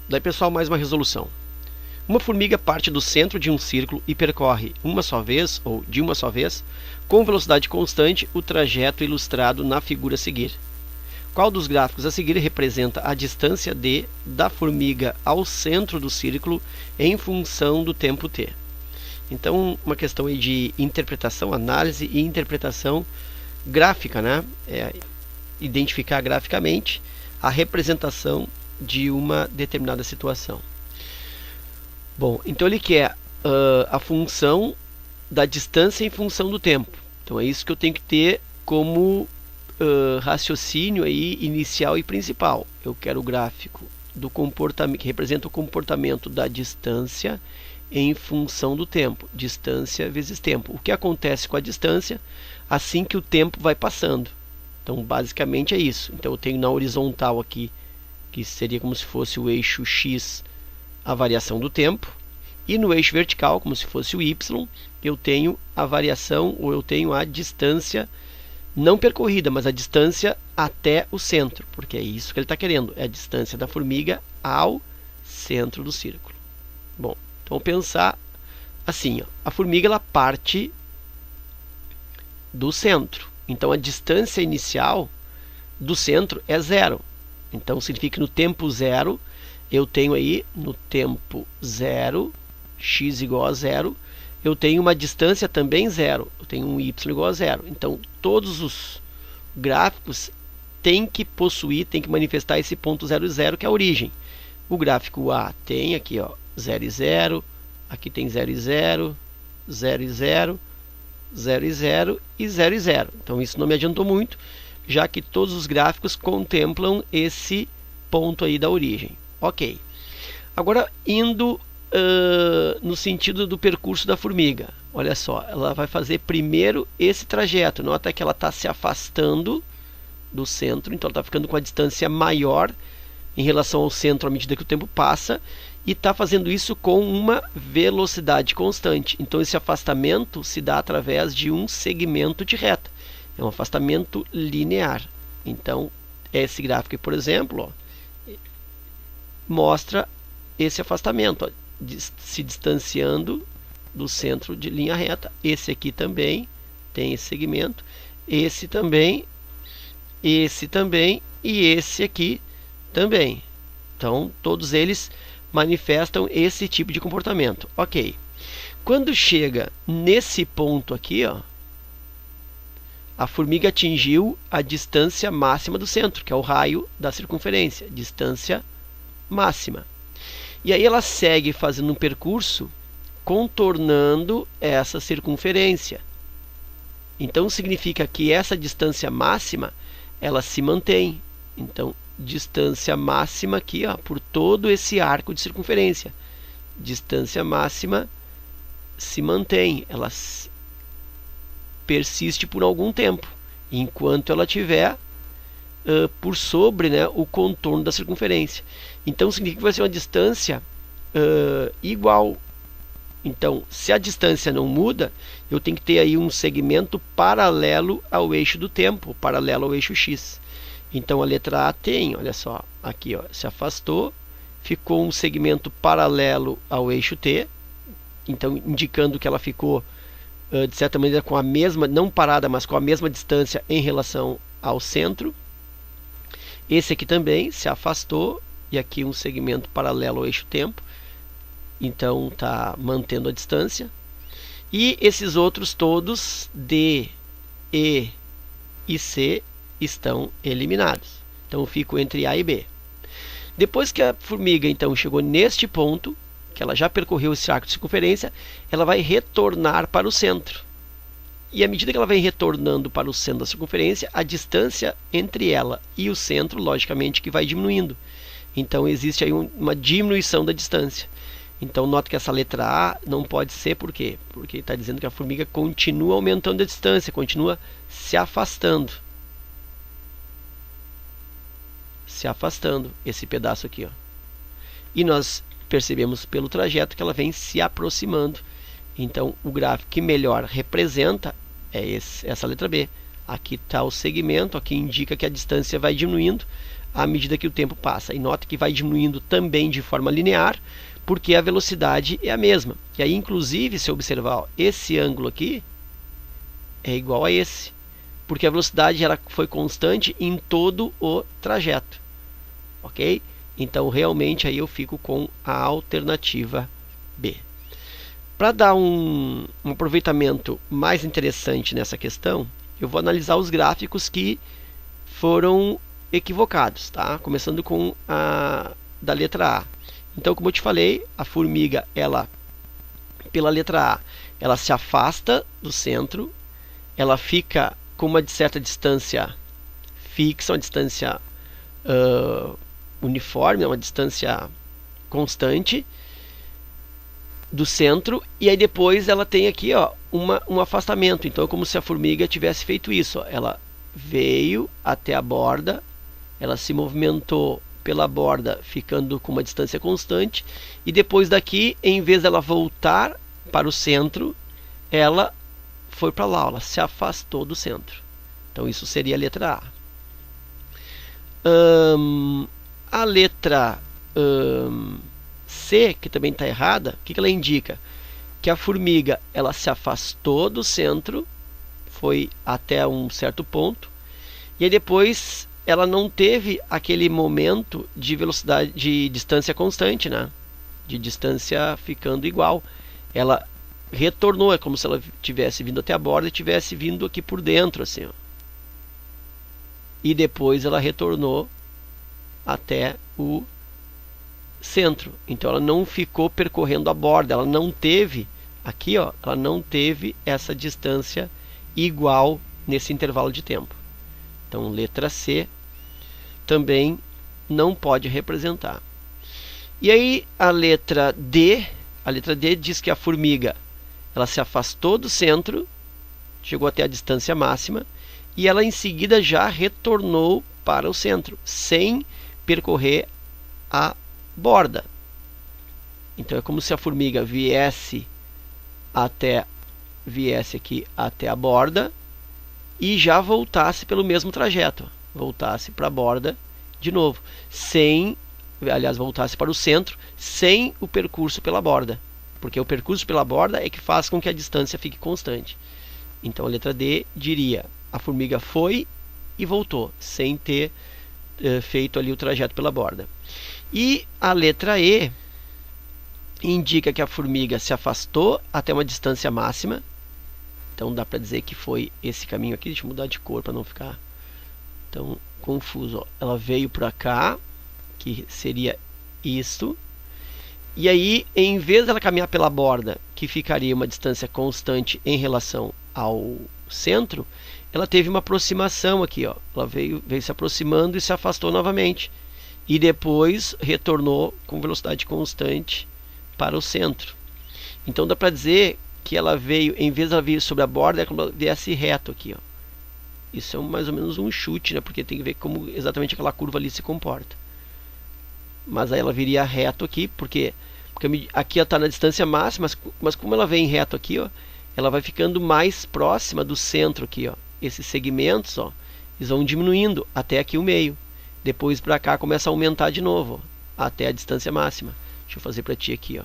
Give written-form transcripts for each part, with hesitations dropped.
Daí, pessoal, mais uma resolução. Uma formiga parte do centro de um círculo e percorre uma só vez, ou de uma só vez, com velocidade constante, o trajeto ilustrado na figura a seguir. Qual dos gráficos a seguir representa a distância da formiga ao centro do círculo em função do tempo t? Então, uma questão aí de interpretação, análise e interpretação gráfica, né? Identificar graficamente a representação de uma determinada situação. Bom, então ele quer a função da distância em função do tempo. Então é isso que eu tenho que ter como raciocínio aí inicial e principal. Eu quero o gráfico do comportamento que representa o comportamento da distância em função do tempo. Distância vezes tempo. O que acontece com a distância assim que o tempo vai passando. Então basicamente é isso. Então eu tenho na horizontal aqui, que seria como se fosse o eixo x, a variação do tempo, e no eixo vertical, como se fosse o y, eu tenho a variação, ou eu tenho a distância não percorrida, mas a distância até o centro, porque é isso que ele está querendo, é a distância da formiga ao centro do círculo. Bom, então vamos pensar assim, ó, a formiga ela parte do centro, então a distância inicial do centro é zero. Então significa que no tempo zero eu tenho aí, no tempo zero, x igual a zero, eu tenho uma distância também zero, eu tenho um y igual a zero. Então todos os gráficos têm que possuir, têm que manifestar esse ponto 0 e 0, que é a origem. O gráfico A tem aqui, ó, 0 e 0, aqui tem 0 e 0, 0 e 0, 0 e 0 e 0 e 0. Então isso não me adiantou muito, já que todos os gráficos contemplam esse ponto aí da origem. Ok. Agora, indo no sentido do percurso da formiga. Olha só, ela vai fazer primeiro esse trajeto. Nota que ela está se afastando do centro, então ela está ficando com a distância maior em relação ao centro à medida que o tempo passa, e está fazendo isso com uma velocidade constante. Então esse afastamento se dá através de um segmento de reta. É um afastamento linear. Então, esse gráfico aqui, por exemplo, ó, mostra esse afastamento, ó, se distanciando do centro de linha reta. Esse aqui também tem esse segmento, esse também e esse aqui também. Então, todos eles manifestam esse tipo de comportamento. Ok. Quando chega nesse ponto aqui, ó, a formiga atingiu a distância máxima do centro, que é o raio da circunferência, distância máxima. E aí ela segue fazendo um percurso contornando essa circunferência. Então significa que essa distância máxima, ela se mantém. Então, distância máxima aqui, ó, por todo esse arco de circunferência. Distância máxima se mantém, ela persiste por algum tempo, enquanto ela tiver por sobre, né, o contorno da circunferência. Então significa que vai ser uma distância igual. Então, se a distância não muda, eu tenho que ter aí um segmento paralelo ao eixo do tempo, paralelo ao eixo x. Então a letra A tem, olha só, aqui, ó, se afastou, ficou um segmento paralelo ao eixo t, então indicando que ela ficou de certa maneira com a mesma, não parada, mas com a mesma distância em relação ao centro. Esse aqui também se afastou, e aqui um segmento paralelo ao eixo tempo, então está mantendo a distância. E esses outros todos, D, E e C, estão eliminados. Então eu fico entre A e B. Depois que a formiga então chegou neste ponto, que ela já percorreu esse arco de circunferência, ela vai retornar para o centro. E à medida que ela vai retornando para o centro da circunferência, a distância entre ela e o centro, logicamente, que vai diminuindo. Então existe aí uma diminuição da distância. Então nota que essa letra A não pode ser, por quê? Porque está dizendo que a formiga continua aumentando a distância, continua se afastando. Se afastando, esse pedaço aqui, ó. E nós percebemos pelo trajeto que ela vem se aproximando. Então o gráfico que melhor representa é essa letra B. Aqui está o segmento, aqui indica que a distância vai diminuindo. à medida que o tempo passa. E nota que vai diminuindo também de forma linear, porque a velocidade é a mesma. E aí, inclusive, se eu observar, ó, esse ângulo aqui é igual a esse, porque a velocidade ela foi constante em todo o trajeto. Ok? Então, realmente, aí eu fico com a alternativa B. Para dar um aproveitamento mais interessante nessa questão, eu vou analisar os gráficos que foram equivocados, tá? Começando com a da letra A. Então, como eu te falei, a formiga, ela, pela letra A, ela se afasta do centro, ela fica com uma certa distância fixa, uma distância uniforme, uma distância constante do centro, e aí depois ela tem aqui, ó, um afastamento. Então é como se a formiga tivesse feito isso, ó. Ela veio até a borda, ela se movimentou pela borda ficando com uma distância constante, e depois daqui, em vez dela voltar para o centro, ela foi para lá, ela se afastou do centro. Então isso seria a letra A. A letra C, que também está errada, o que ela indica? Que a formiga, ela se afastou do centro, foi até um certo ponto, e aí depois ela não teve aquele momento de velocidade, de distância constante, né? De distância ficando igual. Ela retornou, é como se ela tivesse vindo até a borda e tivesse vindo aqui por dentro, assim, ó. E depois ela retornou até o centro. Então ela não ficou percorrendo a borda, ela não teve aqui, ó, ela não teve essa distância igual nesse intervalo de tempo. Então letra C também não pode representar. E aí a letra D diz que a formiga, ela se afastou do centro, chegou até a distância máxima, e ela em seguida já retornou para o centro, sem percorrer a borda. Então é como se a formiga viesse aqui até a borda e já voltasse pelo mesmo trajeto, voltasse para a borda de novo, voltasse para o centro sem o percurso pela borda, porque o percurso pela borda é que faz com que a distância fique constante. Então a letra D diria: a formiga foi e voltou sem ter feito ali o trajeto pela borda. E a letra E indica que a formiga se afastou até uma distância máxima. Então dá para dizer que foi esse caminho aqui. Deixa eu mudar de cor para não ficar tão confuso. Ó. Ela veio para cá, que seria isto. E aí, em vez dela caminhar pela borda, que ficaria uma distância constante em relação ao centro, ela teve uma aproximação aqui, ó. Ela veio se aproximando e se afastou novamente. E depois retornou com velocidade constante para o centro. Então dá para dizer que ela veio, em vez de ela vir sobre a borda, é como ela viesse reto aqui, ó. Isso é mais ou menos um chute, né? Porque tem que ver como exatamente aquela curva ali se comporta. Mas aí ela viria reto aqui, porque aqui ela está na distância máxima, mas como ela vem reto aqui, ó, ela vai ficando mais próxima do centro aqui, ó. Esses segmentos, ó, eles vão diminuindo até aqui o meio. Depois para cá começa a aumentar de novo, ó, até a distância máxima. Deixa eu fazer para ti aqui,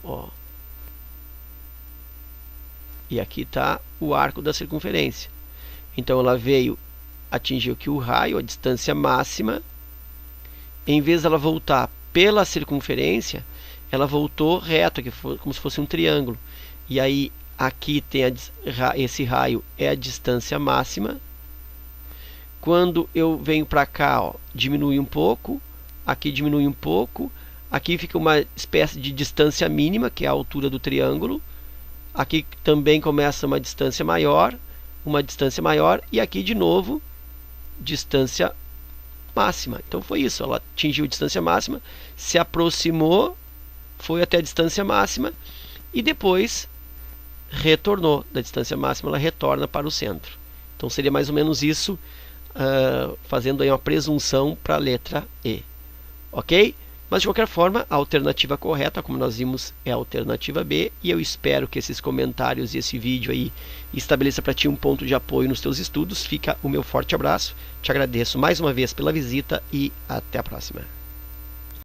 ó. E aqui está o arco da circunferência. Então ela veio, atingiu aqui o raio, a distância máxima. Em vez dela voltar pela circunferência, ela voltou reto, que foi como se fosse um triângulo. E aí aqui tem esse raio é a distância máxima. Quando eu venho para cá, ó, diminui um pouco, aqui diminui um pouco, aqui fica uma espécie de distância mínima, que é a altura do triângulo. Aqui também começa uma distância maior, e aqui de novo distância máxima. Então foi isso, ela atingiu a distância máxima, se aproximou, foi até a distância máxima e depois retornou da distância máxima, ela retorna para o centro. Então seria mais ou menos isso, fazendo aí uma presunção para a letra E. Ok? Mas de qualquer forma, a alternativa correta, como nós vimos, é a alternativa B, e eu espero que esses comentários e esse vídeo aí estabeleça para ti um ponto de apoio nos teus estudos. Fica o meu forte abraço, te agradeço mais uma vez pela visita e até a próxima.